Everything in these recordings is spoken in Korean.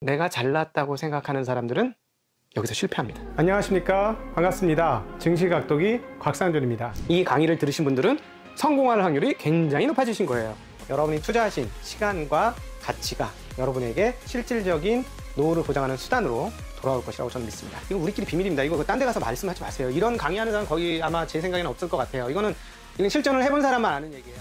내가 잘났다고 생각하는 사람들은 여기서 실패합니다. 안녕하십니까, 반갑습니다. 증시각도기 곽상준입니다. 이 강의를 들으신 분들은 성공할 확률이 굉장히 높아지신 거예요. 여러분이 투자하신 시간과 가치가 여러분에게 실질적인 노후를 보장하는 수단으로 돌아올 것이라고 저는 믿습니다. 이거 우리끼리 비밀입니다. 이거 딴 데 가서 말씀하지 마세요. 이런 강의하는 사람 거의 아마 제 생각에는 없을 것 같아요. 이건 실전을 해본 사람만 아는 얘기예요.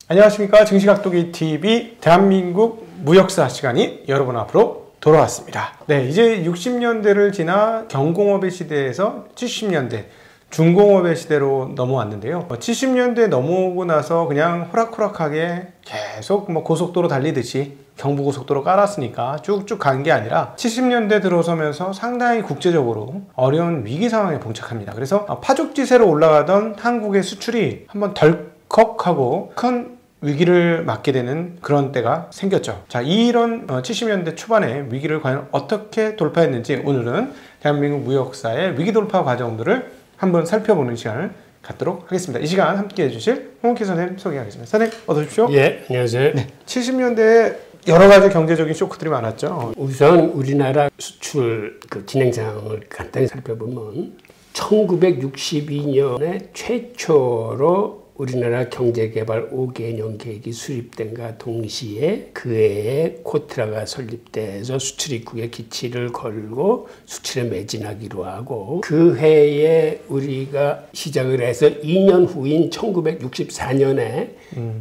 안녕하십니까, 증시각도기 TV 대한민국 무역사 시간이 여러분 앞으로 돌아왔습니다. 네, 이제 60년대를 지나 경공업의 시대에서 70년대 중공업의 시대로 넘어왔는데요. 70년대 넘어오고 나서 그냥 호락호락하게 계속 고속도로 달리듯이 경부고속도로 깔았으니까 쭉쭉 간 게 아니라 70년대 들어서면서 상당히 국제적으로 어려운 위기 상황에 봉착합니다. 그래서 파죽지세로 올라가던 한국의 수출이 한번 덜컥하고 큰 위기를 맞게 되는 그런 때가 생겼죠. 자, 이런 70년대 초반의 위기를 과연 어떻게 돌파했는지 오늘은 대한민국 무역사의 위기 돌파 과정들을 한번 살펴보는 시간을 갖도록 하겠습니다. 이 시간 함께 해주실 홍옥희 선생님 소개하겠습니다. 선생님 어서 오십시오. 예, 안녕하세요. 네, 70년대에 여러 가지 경제적인 쇼크들이 많았죠. 우선 우리나라 수출 진행 상황을 간단히 살펴보면 1962년에 최초로 우리나라 경제개발 5개년 계획이 수립된과 동시에 그 해에 코트라가 설립돼서 수출입국에 기치를 걸고 수출에 매진하기로 하고, 그 해에 우리가 시작을 해서 2년 후인 1964년에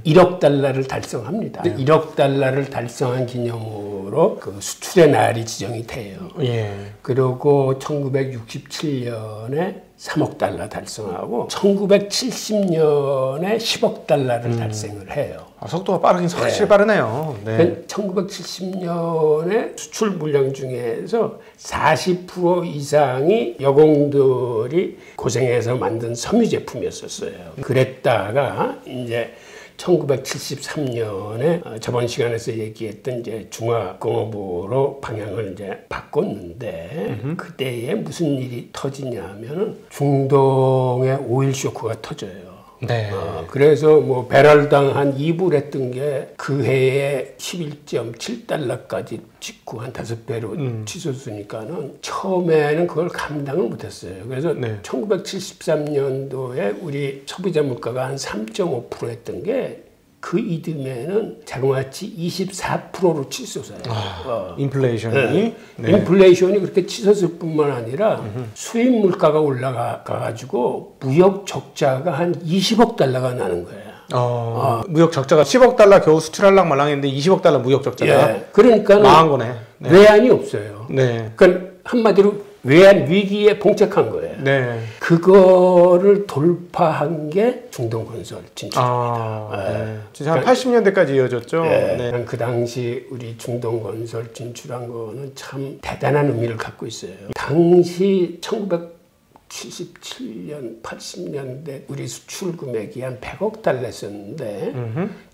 1억 달러를 달성합니다. 네. 1억 달러를 달성한 기념으로 그 수출의 날이 지정이 돼요. 예. 그리고 1967년에 3억 달러 달성하고 1970년에 10억 달러를 달성을 해요. 속도가 빠르긴 확실히 빠르네요. 네. 1970년에 수출 물량 중에서 40% 이상이 여공들이 고생해서 만든 섬유 제품이었었어요. 그랬다가 이제 1973년에 저번 시간에서 얘기했던 이제 중화공업으로 방향을 이제 바꿨는데, 그때에 무슨 일이 터지냐면은 중동의 오일 쇼크가 터져요. 네. 그래서 배럴당 한 2불 했던 게 그 해에 11.7달러까지 찍고 한 5배로 치솟으니까는 처음에는 그걸 감당을 못했어요. 그래서 네. 1973년도에 우리 소비자 물가가 한 3.5% 했던 게 그 이듬해는 자그마치 24%로 치솟아요. 인플레이션이. 네. 네. 인플레이션이 그렇게 치솟을 뿐만 아니라 수입 물가가 올라가가지고 무역 적자가 한 20억 달러가 나는 거예요. 무역 적자가 10억 달러 겨우 수출할랑 말랑했는데 20억 달러 무역 적자가. 예. 그러니까 망한 거네. 네. 외환이 없어요. 네. 그러니까 한마디로 외환 위기에 봉착한 거예요. 네. 그거를 돌파한 게 중동건설 진출입니다. 네. 진짜 한 80년대까지 이어졌죠. 네. 그 당시 우리 중동건설 진출한 거는 참 대단한 의미를 갖고 있어요. 당시 1977년, 80년대 우리 수출 금액이 한 100억 달러였었는데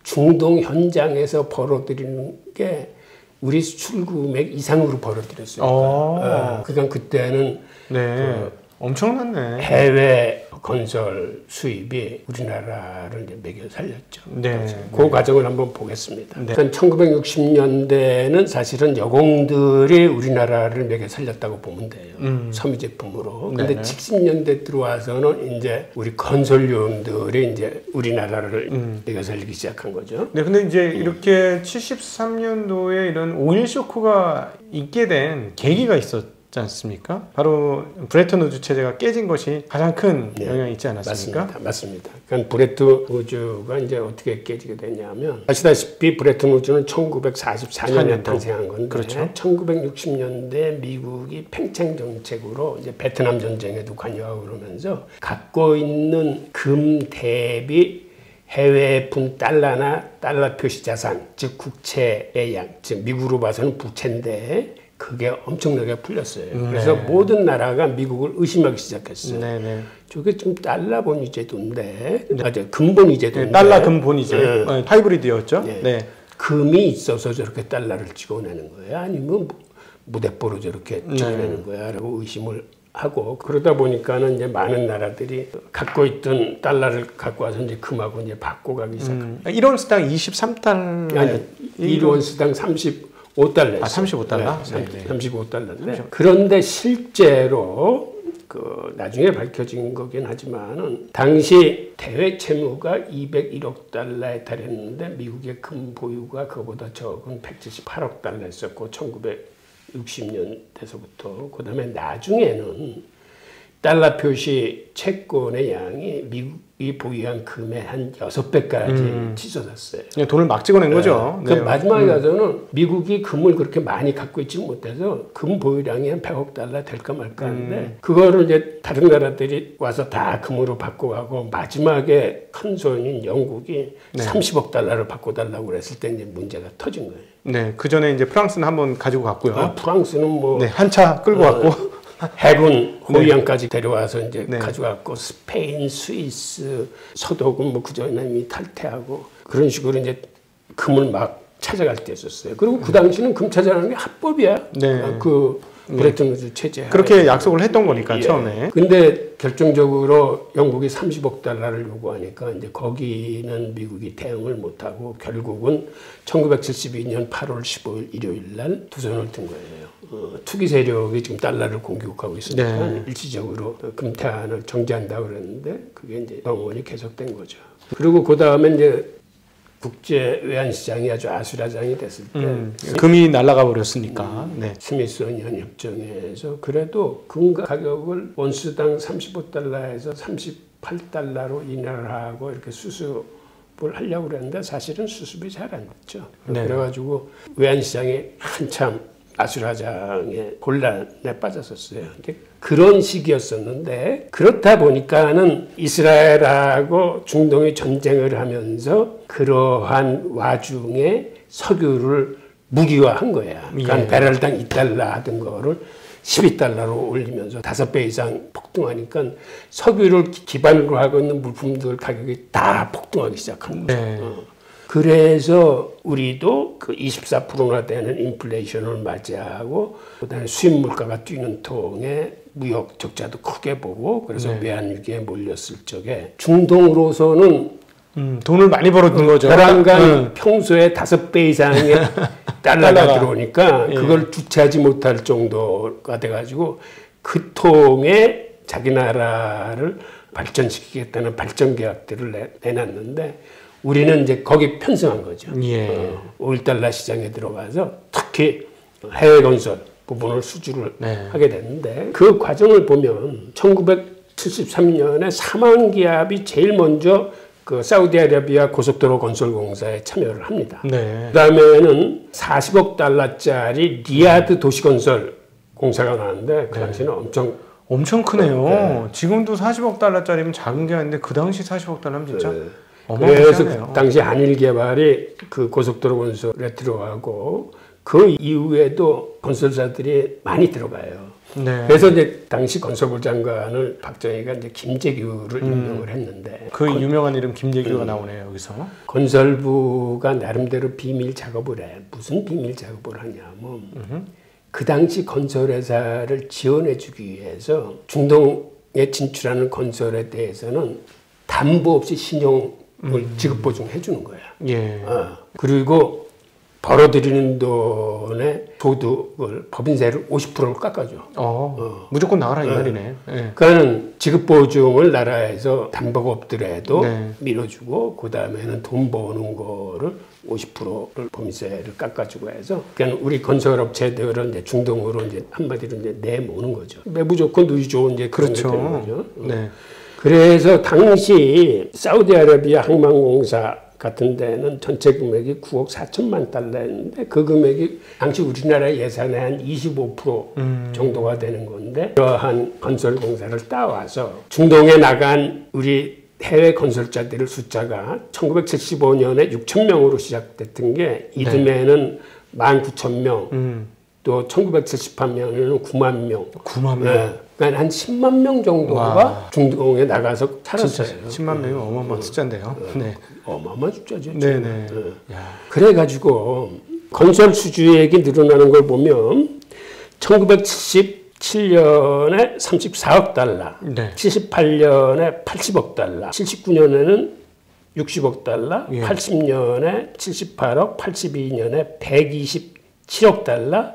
중동 현장에서 벌어들이는 게 우리 수출 금액 이상으로 벌어들였어요. 그러니까 그때는 네. 엄청났네. 해외 건설 수입이 우리나라를 이제 매겨 살렸죠. 네. 그 과정을 한번 보겠습니다. 네. 1960년대는 사실은 여공들이 우리나라를 매겨 살렸다고 보면 돼요. 섬유 제품으로. 근데 네네. 70년대 들어와서는 이제 우리 건설요원들이 이제 우리나라를 매겨 살리기 시작한 거죠. 네, 근데 이제 이렇게 73년도에 이런 오일 쇼크가 있게 된 계기가 있었지 않습니까? 바로 브레튼 우즈 체제가 깨진 것이 가장 큰 영향이 있지 않았습니까? 맞습니다. 그러니까 브레튼 우즈가 이제 어떻게 깨지게 됐냐면, 아시다시피 브레튼 우즈는 1944년에 탄생한 건데, 그렇죠. 1960년대 미국이 팽창 정책으로 이제 베트남 전쟁에도 관여하고 그러면서 갖고 있는 금 대비 해외에 푼 달러나 달러 표시 자산, 즉 국채의 양, 즉 미국으로 봐서는 부채인데 그게 엄청나게 풀렸어요. 그래서 모든 나라가 미국을 의심하기 시작했어요. 네네. 저게 좀 달러 본위 제도인데, 맞아요. 금본위 제도인데. 달러 금본위 제도. 하이브리드였죠. 네. 네. 금이 있어서 저렇게 달러를 찍어내는 거예요? 아니면 무대뽀로 저렇게 찍어내는 거야? 라고 의심을 하고 그러다 보니까는 이제 많은 나라들이 갖고 있던 달러를 갖고 와서 이제 금하고 이제 바꿔가기 시작합니다. 1온스당 23달러. 아니, 1온스당 35달러. 아, 35달러? 네, 35달러인데. 그런데 실제로 나중에 밝혀진 거긴 하지만은 당시 대외 채무가 201억 달러에 달했는데 미국의 금 보유가 그거보다 적은 178억 달러였었고 1960년대서부터 그다음에 나중에는 달러 표시 채권의 양이 미국이 보유한 금의 한 6배까지 치솟았어요. 그냥 돈을 막 찍어낸 거죠. 그 마지막에 가서는 미국이 금을 그렇게 많이 갖고 있지 못해서 금 보유량이 한 100억 달러 될까 말까 하는데 그거를 이제 다른 나라들이 와서 다 금으로 바꿔가고 마지막에 큰 손인 영국이 30억 달러를 바꿔달라고 그랬을 때 이제 문제가 터진 거예요. 네, 그 전에 이제 프랑스는 한번 가지고 갔고요. 프랑스는 뭐 네, 한 차 끌고 갔고. 해군 호위함까지 데려와서 이제 가져갔고 스페인, 스위스, 서독은 뭐 그전에 이미 탈퇴하고 그런 식으로 이제 금을 막 찾아갈 때 있었어요. 그리고 그 당시는 금 찾아가는 게 합법이야. 네. 그 브레튼 우드 체제. 그렇게 약속을 했던 거니까 처음에. 근데 결정적으로 영국이 30억 달러를 요구하니까 이제 거기는 미국이 대응을 못하고 결국은 1972년 8월 15일 일요일 날 두 손을 든 거예요. 투기 세력이 지금 달러를 공격하고 있으니까 일시적으로 금태안을 정지한다고 그랬는데 그게 이제 영원히 계속된 거죠. 그리고 그 다음에 이제 국제 외환시장이 아주 아수라장이 됐을 때 금이 날아가 버렸으니까. 네. 스미소니언 협정에서 그래도 금 가격을 온스당 35달러에서 38달러로 인하하고 이렇게 수습을 하려고 그랬는데 사실은 수습이 잘 안 됐죠. 네. 그래가지고 외환시장이 한참 아수라장에 곤란에 빠졌었어요. 그런 시기였었는데 그렇다 보니까는 이스라엘하고 중동이 전쟁을 하면서 그러한 와중에 석유를 무기화한 거야. 그러니까 배럴당 2달러 하던 거를 12달러로 올리면서 5배 이상 폭등하니까 석유를 기반으로 하고 있는 물품들 가격이 다 폭등하기 시작한 거죠. 네. 그래서 우리도 그 24%나 되는 인플레이션을 맞이하고 그다음에 수입 물가가 뛰는 통에 무역 적자도 크게 보고 그래서 외환 위기에 몰렸을 적에 중동으로서는 돈을 많이 벌었던 거죠. 배란간 평소에 5배 이상의 달러가 들어오니까 그걸 주체하지 못할 정도가 돼가지고 그 통에 자기 나라를 발전시키겠다는 발전 계약들을 내놨는데 우리는 이제 거기 편승한 거죠. 5달러 시장에 들어가서 특히 해외 건설 부분을 수주를 하게 됐는데 그 과정을 보면 1973년에 사망기압이 제일 먼저 그 사우디아라비아 고속도로 건설공사에 참여를 합니다. 그 다음에는 40억 달러짜리 리야드 도시건설 공사가 나왔는데 그 당시는 엄청 크네요. 지금도 40억 달러짜리면 작은 게 아닌데 그 당시 40억 달러면 진짜 그래서 그 당시 한일개발이 그 고속도로 건설에 들어가고 그 이후에도 건설사들이 많이 들어가요. 그래서 이제 당시 건설부 장관을 박정희가 이제 김재규를 임명을 했는데 그 유명한 이름 김재규가 나오네요 여기서. 건설부가 나름대로 비밀 작업을 해. 무슨 비밀 작업을 하냐면 그 당시 건설회사를 지원해주기 위해서 중동에 진출하는 건설에 대해서는 담보 없이 신용을 지급 보증해 주는 거야. 그리고 벌어들이는 돈의 소득을 법인세를 50%를 깎아줘. 무조건 나가라 이 말이네. 그러니까는 지급 보증을 나라에서 담보가 없더라도 밀어주고 그 다음에는 돈 버는 거를 50%를 법인세를 깎아주고 해서 그러니까 우리 건설업체들은 이제 중동으로 이제 한마디로 이제 내모는 거죠. 매부 좋고 누이 좋은 이제 그런 게 되는 거죠. 그래서 당시 사우디아라비아 항만공사 같은 데는 전체 금액이 9억 4천만 달러였는데 그 금액이 당시 우리나라 예산의 한 25% 정도가 되는 건데 그러한 건설공사를 따와서 중동에 나간 우리 해외 건설자들의 숫자가 1975년에 6천 명으로 시작됐던 게 이듬해는 19,000명 또 1978년에는 9만 명. 9만 명. 그러니까 한 10만 명 정도가 중동에 나가서 살았어요. 10만 명이면 어마어마한 숫자인데요. 어마어마한 숫자죠. 그래가지고 건설 수주액이 늘어나는 걸 보면 1970 77년에 34억 달러, 네. 78년에 80억 달러, 79년에는 60억 달러, 예. 80년에 78억, 82년에 127억 달러,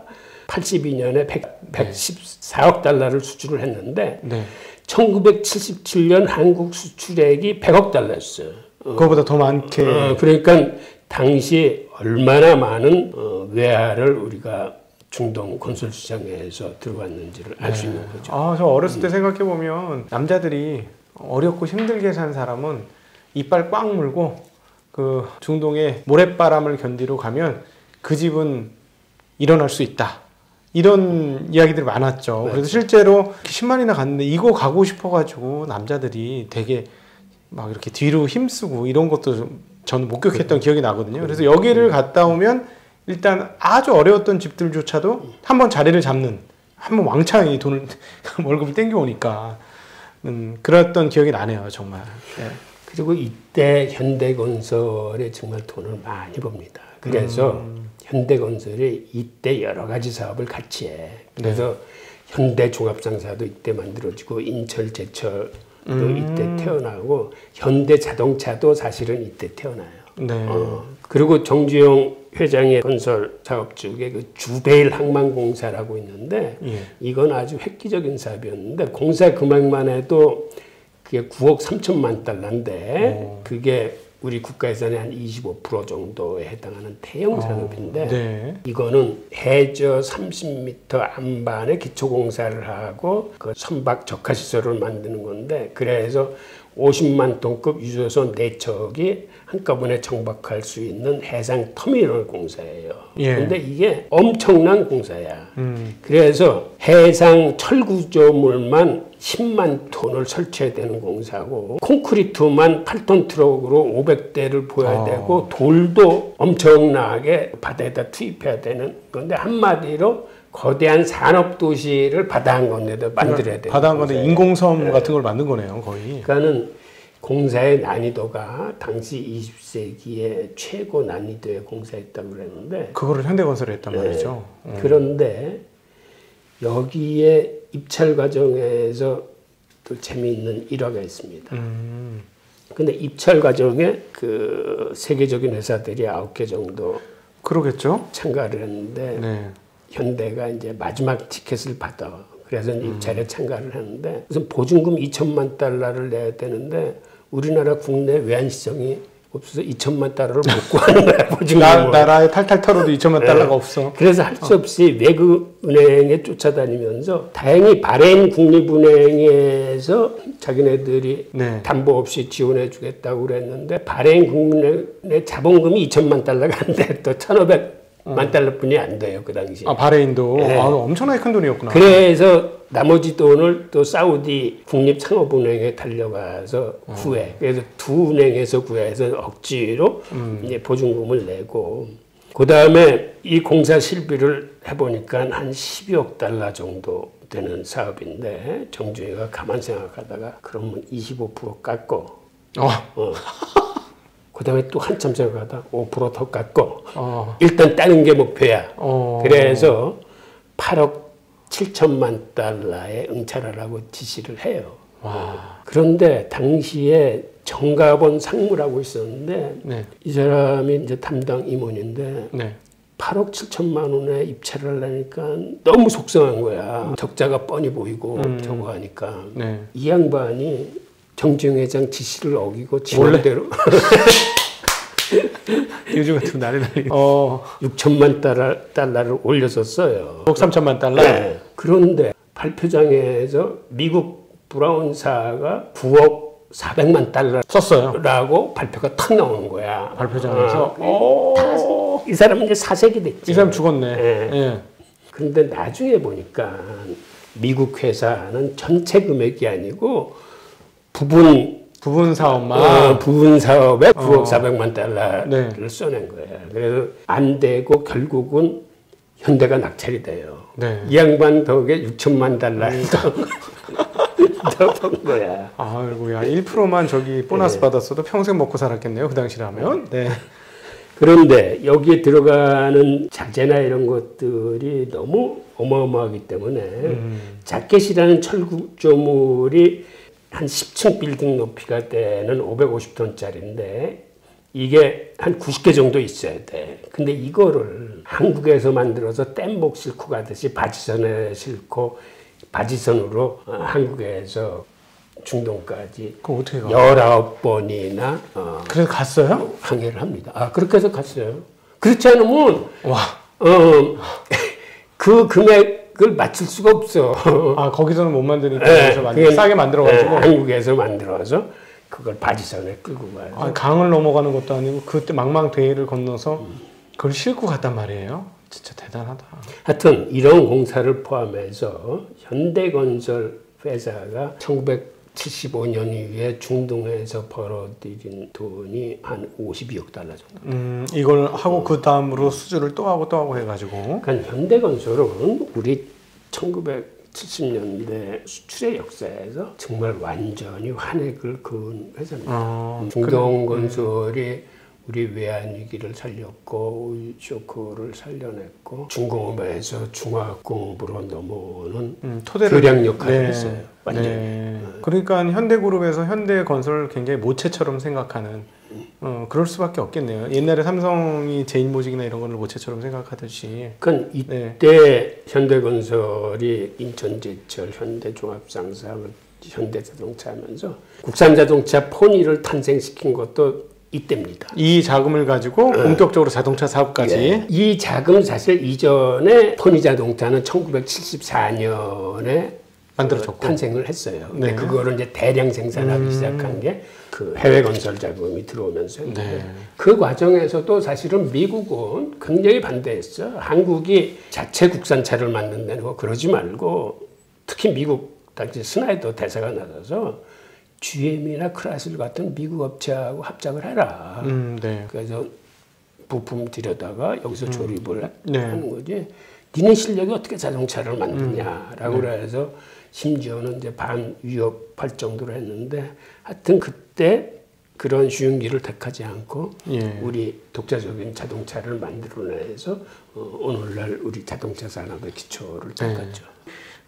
82년에 114억 달러를 수출을 했는데 네. 1977년 한국 수출액이 100억 달러였어요. 그거보다 더 많게. 그러니까 당시 얼마나 많은 외화를 우리가 중동 건설 시장에서 들어왔는지를 알 수 있는 거죠. 아, 저 어렸을 때 생각해 보면 남자들이 어렵고 힘들게 산 사람은 이빨 꽉 물고 그 중동의 모래바람을 견디러 가면 그 집은 일어날 수 있다. 이런 이야기들이 많았죠. 그래서 실제로 10만이나 갔는데 이거 가고 싶어가지고 남자들이 되게 막 이렇게 뒤로 힘쓰고 이런 것도 저는 목격했던 기억이 나거든요. 그래서 여기를 갔다 오면 일단 아주 어려웠던 집들조차도 한번 자리를 잡는, 한번 왕창 이 돈을 월급을 땡겨오니까 그랬던 기억이 나네요, 정말. 네. 그리고 이때 현대건설에 정말 돈을 많이 법니다. 그래서 현대건설이 이때 여러 가지 사업을 같이 해. 그래서 현대종합상사도 이때 만들어지고 인철제철도 이때 태어나고 현대자동차도 사실은 이때 태어나요. 네. 그리고 정주영 회장의 건설 사업 중에 그 주베일 항만공사라고 있는데 예. 이건 아주 획기적인 사업이었는데 공사 금액만 해도 그게 9억 3천만 달러인데 그게 우리 국가 예산의 한 25% 정도에 해당하는 대형 산업인데 네. 이거는 해저 30m 안반에 기초공사를 하고 그 선박 적하시설을 만드는 건데 그래서 50만 톤급 유조선 4척이 한꺼번에 정박할 수 있는 해상 터미널 공사예요. 예. 근데 이게 엄청난 공사야. 그래서 해상 철구조물만 10만 톤을 설치해야 되는 공사고 콘크리트만 8톤 트럭으로 500대를 보여야 되고 돌도 엄청나게 바다에다 투입해야 되는 건데 한마디로 거대한 산업 도시를 바다 한건데도 만들어야 돼요. 바다 한건데 인공섬 같은 걸 만든 거네요, 거의. 그러니까는 공사의 난이도가 당시 20세기의 최고 난이도의 공사였다고 그랬는데 그거를 현대건설에 했단 말이죠. 그런데 여기에 입찰 과정에서 또 재미있는 일화가 있습니다. 근데 입찰 과정에 그 세계적인 회사들이 9개 정도 그러겠죠? 참가를 했는데 네. 현대가 이제 마지막 티켓을 받아. 그래서 입찰에 참가를 했는데 무슨 보증금 2천만 달러를 내야 되는데 우리나라 국내 외환시장이 없어서 2천만 달러를 못 구하는 거야. 보증금을. 나라에 탈탈 털어도 2천만 달러가 없어. 그래서 할 수 없이 외국 은행에 쫓아다니면서 다행히 바레인 국립은행에서 자기네들이 네. 담보 없이 지원해 주겠다고 그랬는데 바레인 국립은행의 자본금이 2천만 달러가 안 돼. 또 1,500만 달러뿐이 안 돼요. 그 당시에. 아, 바레인도 네. 엄청나게 큰 돈이었구나. 그래서 나머지 돈을 또 사우디 국립창업은행에 달려가서 구해. 그래서 두 은행에서 구해서 억지로 이제 보증금을 내고. 그 다음에 이 공사 실비를 해보니까 한 12억 달러 정도 되는 사업인데 정주회가 가만 생각하다가 그러면 25% 깎고. 그 다음에 또 한참 생각하다 5% 더 깎고. 일단 따는 게 목표야. 그래서 8억 7천만 달러에 응찰하라고 지시를 해요. 그런데 당시에 정가본 상무라고 있었는데 네. 이 사람이 이제 담당 임원인데 네. 8억 7천만 원에 입찰을 하니까 너무 속상한 거야. 적자가 뻔히 보이고 저거 하니까. 네. 이 양반이 정주영 회장 지시를 어기고 지원대로 요즘 같은 날이 6천만 달러를 올려서 써요. 6억 3천만 달러? 네. 그런데 발표장에서 미국 브라운사가 9억 400만 달러라고 썼어요. 발표가 탁 나오는 거야. 발표장에서. 이 사람은 이제 사색이 됐지. 이 사람 죽었네. 네. 예. 그런데 나중에 보니까 미국 회사는 전체 금액이 아니고 부분 사업만. 부분 사업에 9억 400만 달러를 네. 써낸 거예요. 그래서 안 되고 결국은 현대가 낙찰이 돼요. 네. 이 양반 덕에 6천만 달러를 더 번 거야. 아이고야, 1%만 저기 보너스 받았어도 평생 먹고 살았겠네요, 그 당시라면. 네. 그런데 여기에 들어가는 자재나 이런 것들이 너무 어마어마하기 때문에 자켓이라는 철구조물이 한 10층 빌딩 높이가 되는 550톤짜리인데 이게 한 90개 정도 있어야 돼. 근데 이거를 한국에서 만들어서 땜복 싣고 가듯이 바지선에 싣고 바지선으로 한국에서 중동까지 그거 어떻게 가? 19번이나 그래서 갔어요? 항해를 합니다. 아, 그렇게 해서 갔어요. 그렇지 않으면 와. 그 금액을 맞출 수가 없어. 아, 거기서는 못 만드니까 네, 여기서 싸게 만들어가지고. 네, 한국에서 만들어서 그걸 바지선에 끌고 가요. 아, 강을 넘어가는 것도 아니고 그때 망망대해를 건너서 그걸 싣고 갔단 말이에요. 진짜 대단하다. 하여튼 이런 공사를 포함해서 현대건설 회사가 1975년 이후에 중동에서 벌어들인 돈이 한 52억 달러 정도. 이걸 하고 그 다음으로 수주를 또 하고 해가지고. 그러니까 현대건설은 우리 1970년대 수출의 역사에서 정말 완전히 환획을 그은 회사입니다. 중동건설이 우리 외환위기를 살렸고 쇼크를 살려냈고 중공업에서 중화공업으로 넘어오는 교량 역할을 했어요. 완전히. 네. 그러니까 현대그룹에서 현대건설을 굉장히 모체처럼 생각하는 그럴 수밖에 없겠네요. 옛날에 삼성이 제인모직이나 이런 거를 모체처럼 생각하듯이. 그러니까 이때 현대건설이 인천제철, 현대종합상사, 현대자동차 하면서 국산자동차 포니를 탄생시킨 것도 이때입니다. 이 자금을 가지고 본격적으로 자동차 사업까지. 예. 이 자금 사실 이전에 포니 자동차는 1974년에 만들어졌고 탄생을 했어요. 네. 근데 그거를 이제 대량 생산하기 시작한 게 그 해외 건설 자금이 들어오면서 그 과정에서도 사실은 미국은 굉장히 반대했어. 한국이 자체 국산차를 만든다는 거 그러지 말고 특히 미국 당시 스나이더 대사가 나서서 GM이나 크라슬 같은 미국 업체하고 합작을 해라. 네. 그래서 부품 들여다가 여기서 조립을 네. 하는 거지. 니네 실력이 어떻게 자동차를 만드냐라고 그래서 심지어는 이제 반위협할 정도로 했는데 하여튼 그때 그런 주윤기를 택하지 않고 우리 독자적인 자동차를 만들어내서 오늘날 우리 자동차 산업의 기초를 닦았죠.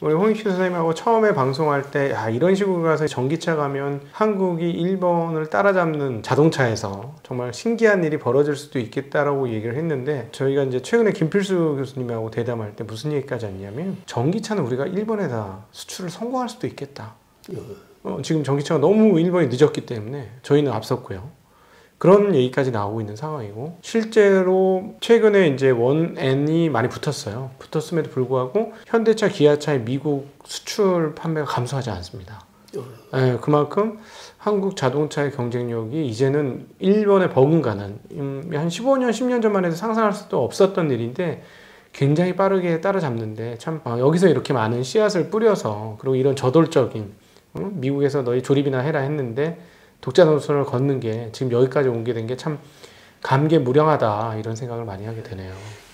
우리 홍익희 선생님하고 처음에 방송할 때 이런 식으로 가서 전기차 가면 한국이 일본을 따라잡는 자동차에서 정말 신기한 일이 벌어질 수도 있겠다라고 얘기를 했는데 저희가 이제 최근에 김필수 교수님하고 대담할 때 무슨 얘기까지 했냐면 전기차는 우리가 일본에다 수출을 성공할 수도 있겠다. 지금 전기차가 너무 일본이 늦었기 때문에 저희는 앞섰고요. 그런 얘기까지 나오고 있는 상황이고 실제로 최근에 이제 원엔이 많이 붙었어요. 붙었음에도 불구하고 현대차, 기아차의 미국 수출 판매가 감소하지 않습니다. 네, 그만큼 한국 자동차의 경쟁력이 이제는 일본에 버금가는 한 15년, 10년 전만 해도 상상할 수도 없었던 일인데 굉장히 빠르게 따라잡는데 참 여기서 이렇게 많은 씨앗을 뿌려서 그리고 이런 저돌적인 미국에서 너희 조립이나 해라 했는데 독자 노선을 걷는 게 지금 여기까지 온 게 된 게 참 감개무량하다 이런 생각을 많이 하게 되네요.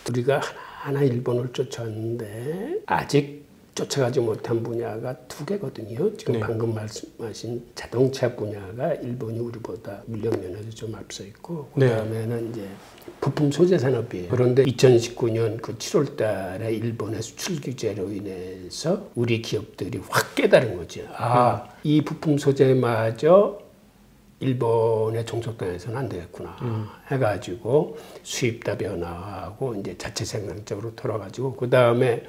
우리가 하나하나 일본을 쫓아왔는데 아직 쫓아가지 못한 분야가 두 개거든요. 지금 방금 말씀하신 자동차 분야가 일본이 우리보다 물량 면에서 좀 앞서 있고 그다음에는 이제 부품 소재 산업이에요. 그런데 2019년 그 7월 달에 일본의 수출 규제로 인해서 우리 기업들이 확 깨달은 거죠. 이 부품 소재마저 일본에 종속당해서는 안 되겠구나 해가지고 수입다 변화하고 이제 자체 생산적으로 돌아가지고 그 다음에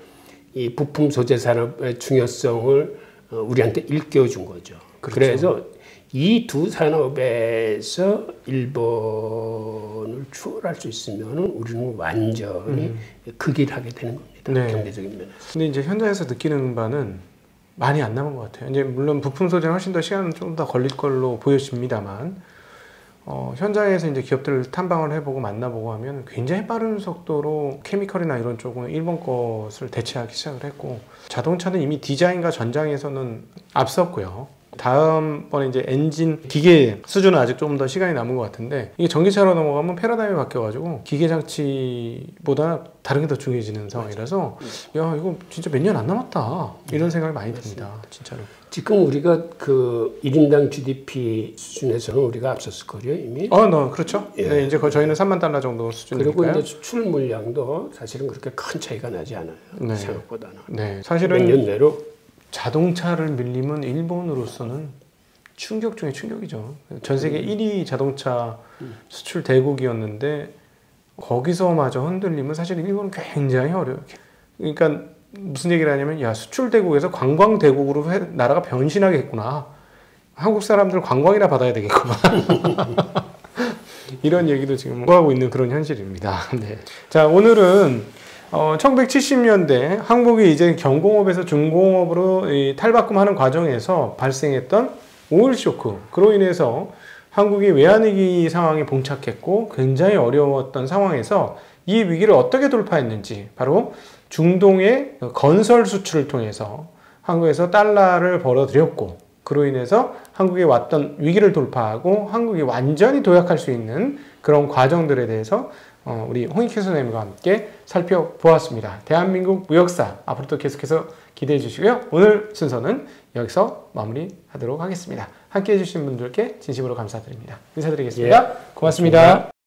이 부품 소재 산업의 중요성을 우리한테 일깨워준 거죠. 그렇죠. 그래서 이 두 산업에서 일본을 추월할 수 있으면 우리는 완전히 극일하게 되는 겁니다. 경제적인 면에서. 근데 이제 현장에서 느끼는 바는 많이 안 남은 것 같아요. 이제 물론 부품 소재는 훨씬 더 시간은 좀 더 걸릴 걸로 보여집니다만 현장에서 이제 기업들을 탐방을 해보고 만나보고 하면 굉장히 빠른 속도로 케미컬이나 이런 쪽은 일본 것을 대체하기 시작을 했고 자동차는 이미 디자인과 전장에서는 앞섰고요. 다음번에 이제 엔진 기계 수준은 아직 조금 더 시간이 남은 것 같은데 이게 전기차로 넘어가면 패러다임이 바뀌어가지고 기계 장치보다 다른 게 더 중요해지는 상황이라서 야 이거 진짜 몇 년 안 남았다 이런 생각이 많이 듭니다. 진짜로. 지금 우리가 그 1인당 GDP 수준에서는 우리가 앞섰을 거예요 이미. 그렇죠. 예. 네, 이제 저희는 3만 달러 정도 수준이니까요. 그리고 이제 수출 물량도 사실은 그렇게 큰 차이가 나지 않아요. 네. 생각보다는. 네, 사실은 몇 년 내로 자동차를 밀리면 일본으로서는 충격 중에 충격이죠. 전 세계 1위 자동차 수출 대국이었는데 거기서마저 흔들리면 사실 일본은 굉장히 어려워요. 그러니까 무슨 얘기를 하냐면 야 수출 대국에서 관광 대국으로 나라가 변신하겠구나. 한국 사람들 관광이나 받아야 되겠구나. 이런 얘기도 지금 하고 있는 그런 현실입니다. 네. 자 오늘은 1970년대 한국이 이제 경공업에서 중공업으로 탈바꿈하는 과정에서 발생했던 오일 쇼크 그로 인해서 한국이 외환위기 상황에 봉착했고 굉장히 어려웠던 상황에서 이 위기를 어떻게 돌파했는지 바로 중동의 건설 수출을 통해서 한국에서 달러를 벌어들였고 그로 인해서 한국에 왔던 위기를 돌파하고 한국이 완전히 도약할 수 있는 그런 과정들에 대해서 우리 홍익희 선생님과 함께 살펴보았습니다. 대한민국 무역사 앞으로도 계속해서 기대해 주시고요. 오늘 순서는 여기서 마무리하도록 하겠습니다. 함께해 주신 분들께 진심으로 감사드립니다. 인사드리겠습니다. 예, 고맙습니다.